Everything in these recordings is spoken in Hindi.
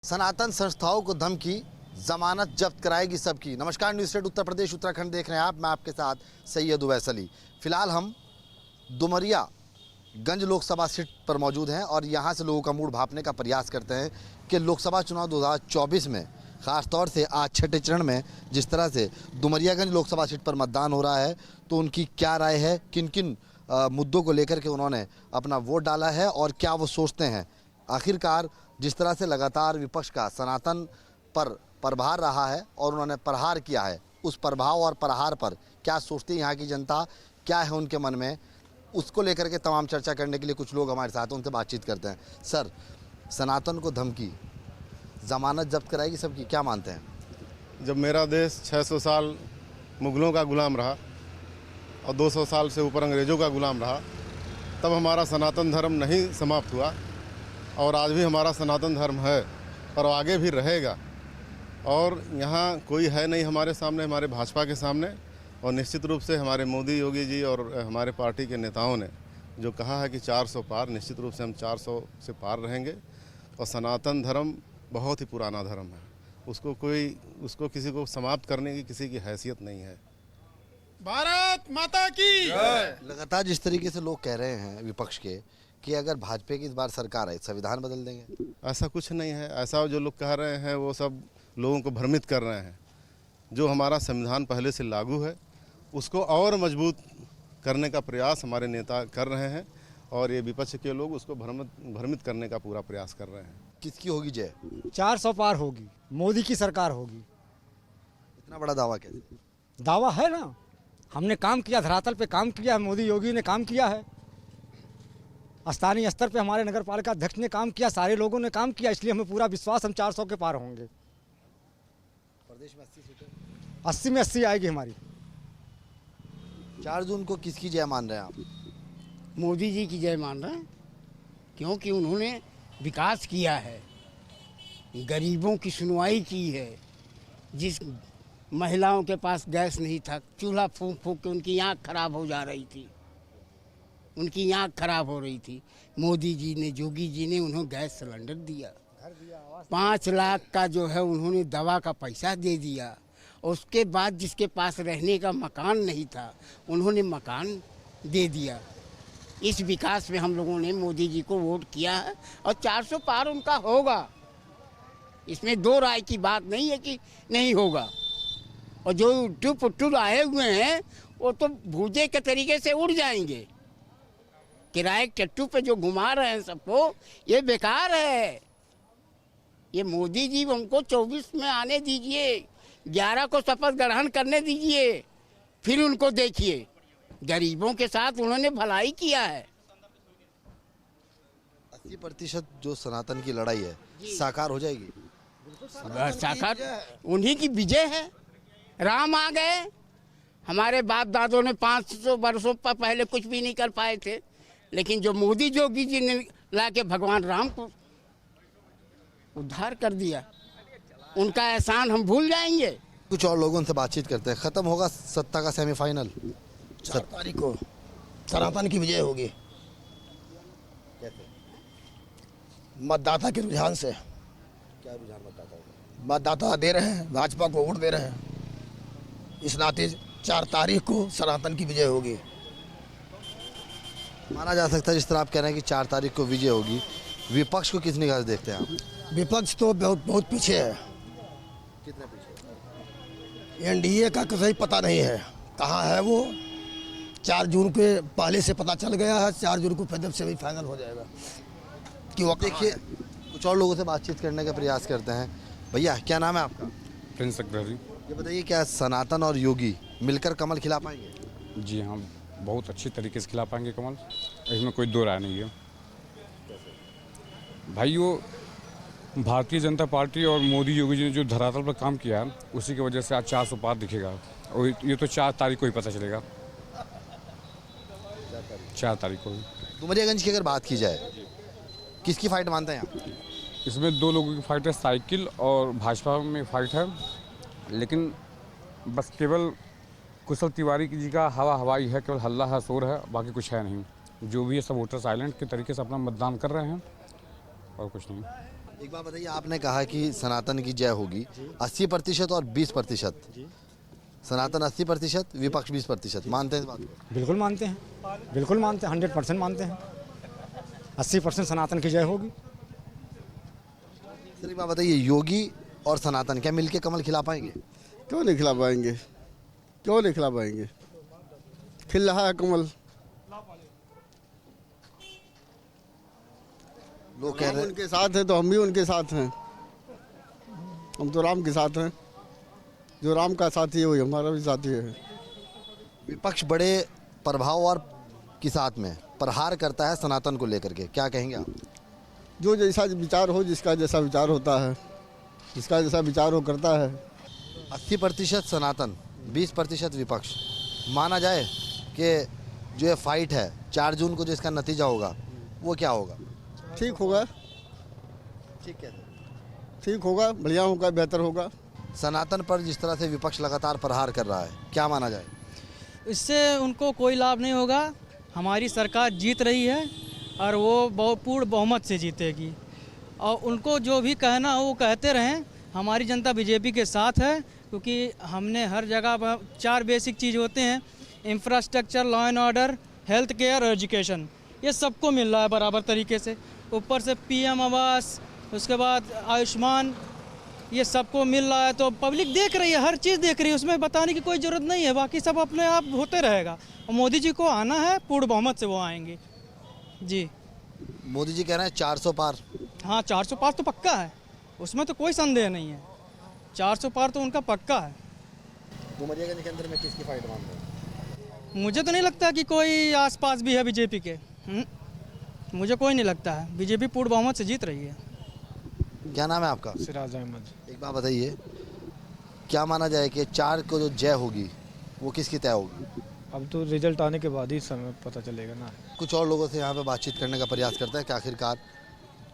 सनातन संस्थाओं को धमकी, जमानत जब्त कराएगी सबकी। नमस्कार, न्यूज़ स्टेट उत्तर प्रदेश उत्तराखंड देख रहे हैं आप। मैं आपके साथ सैयद उवैस अली। फिलहाल हम डुमरिया गंज लोकसभा सीट पर मौजूद हैं और यहां से लोगों का मूड भांपने का प्रयास करते हैं कि लोकसभा चुनाव 2024 में ख़ासतौर से आज छठे चरण में जिस तरह से डुमरियागंज लोकसभा सीट पर मतदान हो रहा है, तो उनकी क्या राय है, किन किन मुद्दों को लेकर के उन्होंने अपना वोट डाला है और क्या वो सोचते हैं। आखिरकार जिस तरह से लगातार विपक्ष का सनातन पर प्रहार रहा है और उन्होंने प्रहार किया है, उस प्रभाव और प्रहार पर क्या सोचती है यहाँ की जनता, क्या है उनके मन में, उसको लेकर के तमाम चर्चा करने के लिए कुछ लोग हमारे साथ हैं, उनसे बातचीत करते हैं। सर, सनातन को धमकी, जमानत जब्त कराएगी सबकी, क्या मानते हैं? जब मेरा देश 600 साल मुग़लों का गुलाम रहा और 200 साल से ऊपर अंग्रेज़ों का गुलाम रहा, तब हमारा सनातन धर्म नहीं समाप्त हुआ और आज भी हमारा सनातन धर्म है और आगे भी रहेगा। और यहाँ कोई है नहीं हमारे सामने, हमारे भाजपा के सामने। और निश्चित रूप से हमारे मोदी योगी जी और हमारे पार्टी के नेताओं ने जो कहा है कि 400 पार, निश्चित रूप से हम 400 से पार रहेंगे। और सनातन धर्म बहुत ही पुराना धर्म है, उसको किसी को समाप्त करने की किसी की हैसियत नहीं है। भारत माता की। लगातार जिस तरीके से लोग कह रहे हैं विपक्ष के कि अगर भाजपा की इस बार सरकार है, संविधान बदल देंगे, ऐसा कुछ नहीं है। ऐसा जो लोग कह रहे हैं वो सब लोगों को भ्रमित कर रहे हैं। जो हमारा संविधान पहले से लागू है उसको और मजबूत करने का प्रयास हमारे नेता कर रहे हैं और ये विपक्ष के लोग उसको भ्रमित करने का पूरा प्रयास कर रहे हैं। किसकी होगी जय? 400 पार होगी, मोदी की सरकार होगी। इतना बड़ा दावा कैसे? दावा है ना, हमने काम किया, धरातल पे काम किया है, मोदी योगी ने काम किया है, स्थानीय स्तर पे हमारे नगर पालिका अध्यक्ष ने काम किया, सारे लोगों ने काम किया, इसलिए हमें पूरा विश्वास हम 400 के पार होंगे। प्रदेश में 80 सीटें, 80 में 80 आएगी हमारी। 4 जून को किसकी जय मान रहे हैं आप? मोदी जी की जय मान रहे हैं, क्योंकि उन्होंने विकास किया है, गरीबों की सुनवाई की है। जिस महिलाओं के पास गैस नहीं था, चूल्हा फूंक फूंक के उनकी आँख खराब हो जा रही थी, उनकी आँख खराब हो रही थी, मोदी जी ने, योगी जी ने उन्हें गैस सिलेंडर दिया। 5 लाख का जो है उन्होंने दवा का पैसा दे दिया। उसके बाद जिसके पास रहने का मकान नहीं था उन्होंने मकान दे दिया। इस विकास में हम लोगों ने मोदी जी को वोट किया है और 400 पार उनका होगा, इसमें दो राय की बात नहीं है कि नहीं होगा। और जो उट्टू पुट्टू आए हुए हैं वो तो भूजे के तरीके से उड़ जाएंगे। किराए टट्टू पे जो घुमा रहे हैं सबको, ये बेकार है। ये मोदी जी हमको 24 में आने दीजिए, 11 को शपथ ग्रहण करने दीजिए, फिर उनको देखिए। गरीबों के साथ उन्होंने भलाई किया है। 80% जो सनातन की लड़ाई है साकार हो जाएगी। साकार उन्हीं की विजय है। राम आ गए, हमारे बाप दादों ने 500 वर्षों पर पहले कुछ भी नहीं कर पाए थे, लेकिन जो मोदी जोगी जी ने लाके भगवान राम को उद्धार कर दिया, उनका एहसान हम भूल जाएंगे। कुछ और लोगों से बातचीत करते हैं। खत्म होगा सत्ता का सेमीफाइनल, 4 तारीख को सनातन की विजय होगी। मतदाता के रुझान से। क्या रुझान बताता है? मतदाता दे रहे हैं, भाजपा को वोट दे रहे हैं, इस नाते 4 तारीख को सनातन की विजय होगी। माना जा सकता है, जिस तरह आप कह रहे हैं कि 4 तारीख को विजय होगी, विपक्ष को किस निगाह से देखते हैं आप? विपक्ष तो बहुत पीछे है। कितने पीछे? एनडीए का कहीं पता नहीं है कहाँ है वो। 4 जून के पहले से पता चल गया है, 4 जून को फिर सेमीफाइनल हो जाएगा कि वो देखिए, कुछ और लोगों से बातचीत करने का प्रयास करते हैं। भैया, क्या नाम है आपका? प्रिंस अकबरी। ये बताइए, क्या सनातन और योगी मिलकर कमल खिला पाएंगे? जी हाँ, बहुत अच्छी तरीके से खिला पाएंगे कमल, इसमें कोई दो राय नहीं है। भाई, वो भारतीय जनता पार्टी और मोदी योगी जी ने जो धरातल पर काम किया है, उसी की वजह से आज 400 पार दिखेगा। और ये तो 4 तारीख को ही पता चलेगा। 4 तारीख को ही। डुमरियागंज की अगर बात की जाए, किसकी फाइट मानते हैं आप? इसमें 2 लोगों की फाइट है, साइकिल और भाजपा में फाइट है। लेकिन बस केवल कुशल तिवारी जी का हवाई है, केवल हल्ला है, शोर है, बाकी कुछ है नहीं। जो भी है सब वोटर साइलेंट के तरीके से अपना मतदान कर रहे हैं और कुछ नहीं। एक बात बताइए, आपने कहा कि सनातन की जय होगी, 80% और 20%। सनातन 80%, विपक्ष 20%, मानते हैं इस बात को? बिल्कुल मानते हैं, बिल्कुल मानते हैं, 100% मानते हैं। 80% सनातन की जय होगी। सर एक बात बताइए, योगी और सनातन क्या मिलके कमल खिला पाएंगे? क्यों नहीं खिला पाएंगे, क्यों नहीं खिला पाएंगे? खिल रहा है कमल। लोग कह राम रहे हैं उनके साथ हैं तो हम भी उनके साथ हैं। हम तो राम के साथ हैं, जो राम का साथी है वही हमारा भी साथी है। विपक्ष बड़े प्रभाव और के साथ में प्रहार करता है सनातन को लेकर के, क्या कहेंगे आप? जो जैसा विचार हो, जिसका जैसा विचार होता है, जिसका जैसा विचार हो करता है। 80% सनातन, 20% विपक्ष। माना जाए कि जो ये फाइट है 4 जून को जो इसका नतीजा होगा वो क्या होगा? ठीक होगा, ठीक है। ठीक होगा, बढ़िया होगा, बेहतर होगा। सनातन पर जिस तरह से विपक्ष लगातार प्रहार कर रहा है, क्या माना जाए? इससे उनको कोई लाभ नहीं होगा। हमारी सरकार जीत रही है और वो पूर्ण बहुमत से जीतेगी, और उनको जो भी कहना हो वो कहते रहें। हमारी जनता बीजेपी के साथ है, क्योंकि हमने हर जगह 4 बेसिक चीज़ होते हैं: infrastructure, law and order, health care और एजुकेशन। ये सबको मिल रहा है बराबर तरीके से। ऊपर से पीएम आवास, उसके बाद आयुष्मान, ये सबको मिल रहा है। तो पब्लिक देख रही है, हर चीज़ देख रही है, उसमें बताने की कोई ज़रूरत नहीं है। बाकी सब अपने आप होते रहेगा। और मोदी जी को आना है, पूर्ण बहुमत से वो आएंगे जी। मोदी जी कह रहे हैं 400 पार। हाँ, 400 पार तो पक्का है, उसमें तो कोई संदेह नहीं है। 400 पार तो उनका पक्का है। डुमरियागंज के अंदर में किसकी फाइट मानते हैं? मुझे तो नहीं लगता कि कोई आसपास भी है बीजेपी के। मुझे कोई नहीं लगता है। बीजेपी पूर्ण बहुमत से जीत रही है। क्या नाम है आपका? सिराज अहमद। एक बात बताइए, क्या माना जाए कि 4 को जो जय होगी वो किसकी तय होगी? अब तो रिजल्ट आने के बाद ही समय पता चलेगा ना। कुछ और लोगों से यहाँ पे बातचीत करने का प्रयास करते हैं कि आखिरकार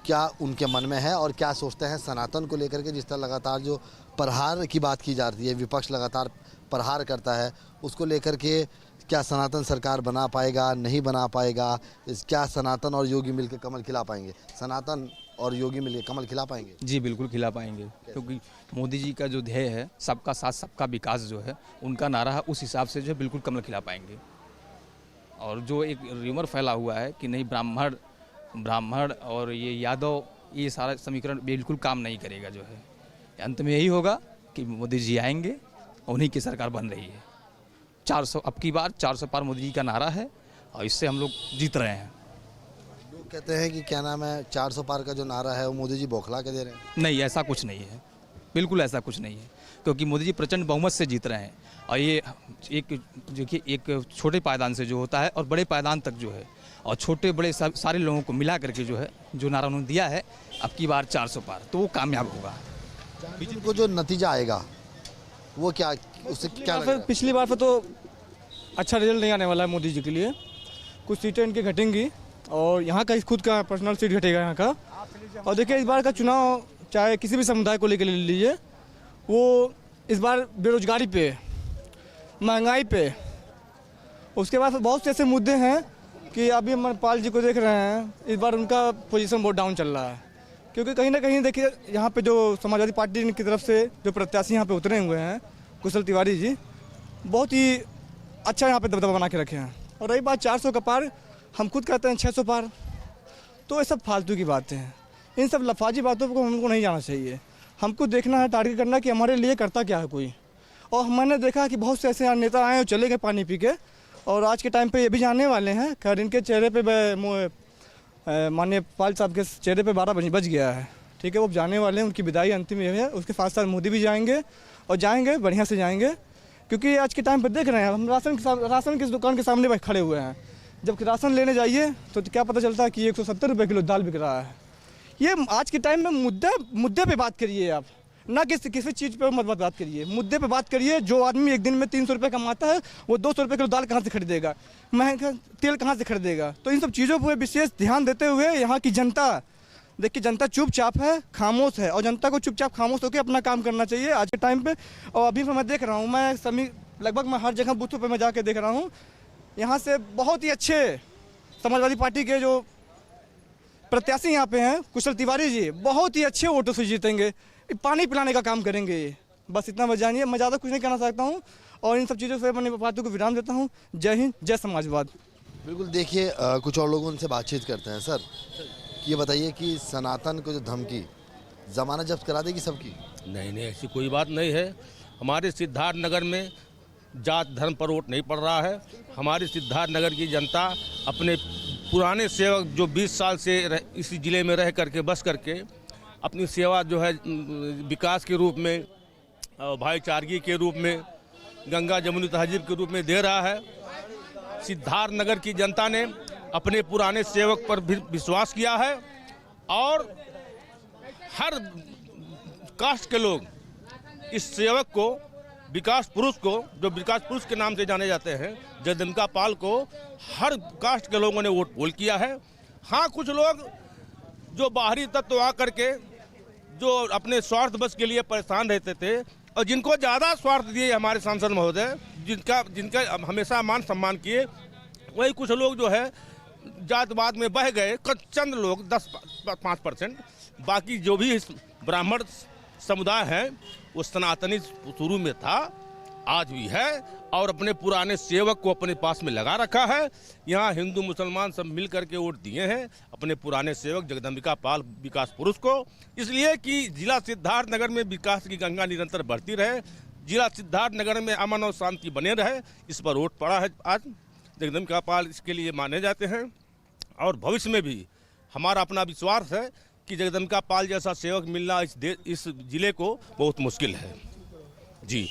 क्या उनके मन में है और क्या सोचते हैं सनातन को लेकर के। जिस तरह लगातार जो प्रहार की बात की जा रही है, विपक्ष लगातार प्रहार करता है, उसको लेकर के क्या सनातन सरकार बना पाएगा, नहीं बना पाएगा? क्या सनातन और योगी मिलकर कमल खिला पाएंगे? सनातन और योगी मिलकर कमल खिला पाएंगे? जी बिल्कुल खिला पाएंगे, क्योंकि मोदी जी का जो ध्येय है सबका साथ सबका विकास जो है उनका नारा है, उस हिसाब से जो है बिल्कुल कमल खिला पाएंगे। और जो एक र्यूमर फैला हुआ है कि नहीं ब्राह्मण और ये यादव, ये सारा समीकरण बिल्कुल काम नहीं करेगा। जो है अंत में यही होगा कि मोदी जी आएंगे, उन्हीं की सरकार बन रही है। 400 अब की बार 400 पार मोदी जी का नारा है और इससे हम लोग जीत रहे हैं। लोग कहते हैं कि क्या नाम है, 400 पार का जो नारा है वो मोदी जी बौखला के दे रहे हैं। नहीं, ऐसा कुछ नहीं है, बिल्कुल ऐसा कुछ नहीं है, क्योंकि मोदी जी प्रचंड बहुमत से जीत रहे हैं। और ये एक देखिए, एक छोटे पायदान से जो होता है और बड़े पायदान तक जो है, और छोटे बड़े सारे लोगों को मिला करके जो है जो नारा उन्होंने दिया है अब की बार 400 पार, तो वो कामयाब होगा। को जो नतीजा आएगा वो क्या, उससे क्या लगेगा? पिछली बार से तो अच्छा रिजल्ट नहीं आने वाला है मोदी जी के लिए। कुछ सीटें इनकी घटेंगी और यहाँ का खुद का पर्सनल सीट घटेगा यहाँ का। और देखिए, इस बार का चुनाव चाहे किसी भी समुदाय को लेकर ले लीजिए, वो इस बार बेरोजगारी पे, महंगाई पे, उसके बाद बहुत से ऐसे मुद्दे हैं कि अभी हम पाल जी को देख रहे हैं, इस बार उनका पोजीशन बहुत डाउन चल रहा है। क्योंकि कहीं ना कहीं देखिए, यहाँ पे जो समाजवादी पार्टी की तरफ से जो प्रत्याशी यहाँ पे उतरे हुए हैं, कुशल तिवारी जी, बहुत ही अच्छा यहाँ पे दबदबा बना के रखे हैं। और रही बात 400 का पार, हम खुद कहते हैं 600 पार, तो ये सब फालतू की बातें हैं। इन सब लफाजी बातों को हमको नहीं जाना चाहिए। हमको देखना है, टारगेट करना कि हमारे लिए करता क्या है कोई। और मैंने देखा कि बहुत से ऐसे नेता आए और चले गए पानी पी के, और आज के टाइम पे ये भी जाने वाले हैं। खैर, इनके चेहरे पे माननीय पाल साहब के चेहरे पे 12 बज गया है, ठीक है, वो जाने वाले हैं, उनकी विदाई अंतिम ये है। उसके साथ साथ मोदी भी जाएंगे, और जाएंगे बढ़िया से जाएंगे। क्योंकि आज के टाइम पर देख रहे हैं, हम राशन की दुकान के सामने खड़े हुए हैं। जब राशन लेने जाइए तो क्या पता चलता है कि 170 रुपये किलो दाल बिक रहा है। ये आज के टाइम में मुद्दे पे बात करिए आप, ना किसी चीज़ पे मत बात करिए, मुद्दे पे बात करिए। जो आदमी एक दिन में 300 रुपये कमाता है, वो 200 रुपये किलो दाल कहाँ से खरीदेगा, महंगा तेल कहाँ से खरीदेगा? तो इन सब चीज़ों पर विशेष ध्यान देते हुए यहाँ की जनता, देखिए, जनता चुपचाप है, खामोश है, और जनता को चुपचाप खामोश होकर अपना काम करना चाहिए आज के टाइम पे। और अभी मैं देख रहा हूँ, मैं लगभग मैं हर जगह बूथों पे मैं जाके देख रहा हूँ, यहाँ से बहुत ही अच्छे समाजवादी पार्टी के जो प्रत्याशी यहाँ पे हैं कुशल तिवारी जी, बहुत ही अच्छे वोटों से जीतेंगे। पानी पिलाने का काम करेंगे ये, बस इतना बस जानिए। मैं ज़्यादा कुछ नहीं कहना चाहता हूँ और इन सब चीज़ों से अपनी बातों को विराम देता हूँ। जय हिंद, जय समाजवाद। बिल्कुल, देखिए कुछ और लोगों उनसे बातचीत करते हैं। सर, ये बताइए कि सनातन को जो धमकी, जमानत जब्त करा देगी सबकी? नहीं, ऐसी कोई बात नहीं है। हमारे सिद्धार्थ नगर में जात धर्म पर वोट नहीं पड़ रहा है। हमारी सिद्धार्थ नगर की जनता अपने पुराने सेवक जो 20 साल से इसी ज़िले में रह करके बस करके अपनी सेवा जो है विकास के रूप में, भाईचारगी के रूप में, गंगा जमुनी तहजीब के रूप में दे रहा है। सिद्धार्थ नगर की जनता ने अपने पुराने सेवक पर भी विश्वास किया है और हर कास्ट के लोग इस सेवक को, विकास पुरुष को, जो विकास पुरुष के नाम से जाने जाते हैं, जगदम्बिका पाल को, हर कास्ट के लोगों ने वोट पोल किया है। हाँ, कुछ लोग जो बाहरी तत्व आ करके जो अपने स्वार्थ बस के लिए परेशान रहते थे और जिनको ज़्यादा स्वार्थ दिए हमारे सांसद महोदय, जिनका हमेशा मान सम्मान किए, वही कुछ लोग जो है जातवाद में बह गए। चंद लोग 10-5%, बाकी जो भी ब्राह्मण समुदाय है वो सनातनी शुरू में था, आज भी है और अपने पुराने सेवक को अपने पास में लगा रखा है। यहाँ हिंदू मुसलमान सब मिल करके वोट दिए हैं अपने पुराने सेवक जगदम्बिका पाल विकास पुरुष को, इसलिए कि जिला सिद्धार्थ नगर में विकास की गंगा निरंतर बढ़ती रहे, जिला सिद्धार्थ नगर में अमन और शांति बने रहे। इस पर वोट पड़ा है आज। जगदम्बिका पाल इसके लिए माने जाते हैं और भविष्य में भी हमारा अपना विश्वास है कि जगदम्बिका पाल जैसा सेवक मिलना इस जिले को बहुत मुश्किल है जी।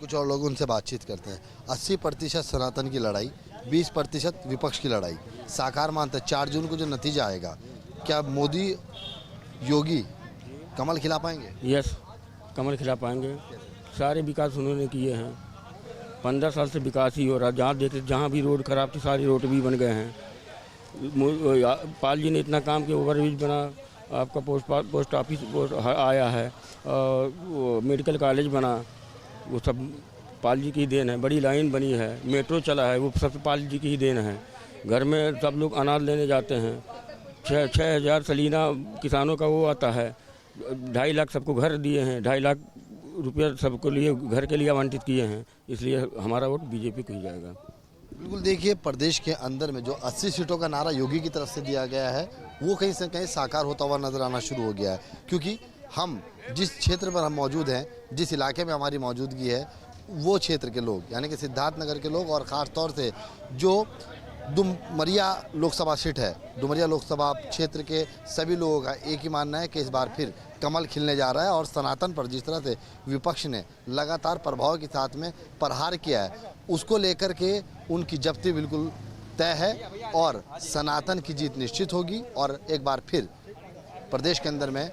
कुछ और लोग उनसे बातचीत करते हैं। 80% सनातन की लड़ाई, 20% विपक्ष की लड़ाई। साकार मानते 4 जून को जो नतीजा आएगा, क्या मोदी योगी कमल खिला पाएंगे? यस, कमल खिला पाएंगे। सारे विकास उन्होंने किए हैं, 15 साल से विकास ही हो रहा। जहाँ देखते जहाँ भी रोड खराब थी सारी रोड भी बन गए हैं। पाल जी ने इतना काम किया, ओवरब्रिज बना, आपका पोस्ट ऑफिस आया है, मेडिकल कॉलेज बना, वो सब पाल जी की देन है। बड़ी लाइन बनी है, मेट्रो चला है, वो सब पाल जी की ही देन है। घर में सब लोग अनाज लेने जाते हैं। 6,000 सलीना किसानों का वो आता है। 2.5 लाख सबको घर दिए हैं, 2.5 लाख रुपया सबको लिए घर के लिए आवंटित किए हैं। इसलिए हमारा वोट बीजेपी को ही जाएगा। बिल्कुल, देखिए प्रदेश के अंदर में जो 80 सीटों का नारा योगी की तरफ से दिया गया है वो कहीं से कहीं साकार होता हुआ नजर आना शुरू हो गया है, क्योंकि हम जिस क्षेत्र पर हम मौजूद हैं, जिस इलाके में हमारी मौजूदगी है, वो क्षेत्र के लोग यानी कि सिद्धार्थ नगर के लोग और ख़ास तौर से जो डुमरिया लोकसभा सीट है, डुमरिया लोकसभा क्षेत्र के सभी लोगों का एक ही मानना है कि इस बार फिर कमल खिलने जा रहा है और सनातन पर जिस तरह से विपक्ष ने लगातार प्रभाव के साथ में प्रहार किया है, उसको लेकर के उनकी जब्ती बिल्कुल तय है और सनातन की जीत निश्चित होगी और एक बार फिर प्रदेश के अंदर में,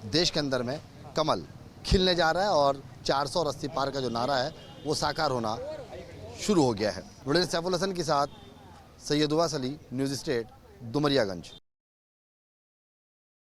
देश के अंदर में कमल खिलने जा रहा है और 480 पार का जो नारा है वो साकार होना शुरू हो गया है। सैफुल हसन के साथ सैयद उवैस अली, न्यूज़ स्टेट, डुमरियागंज।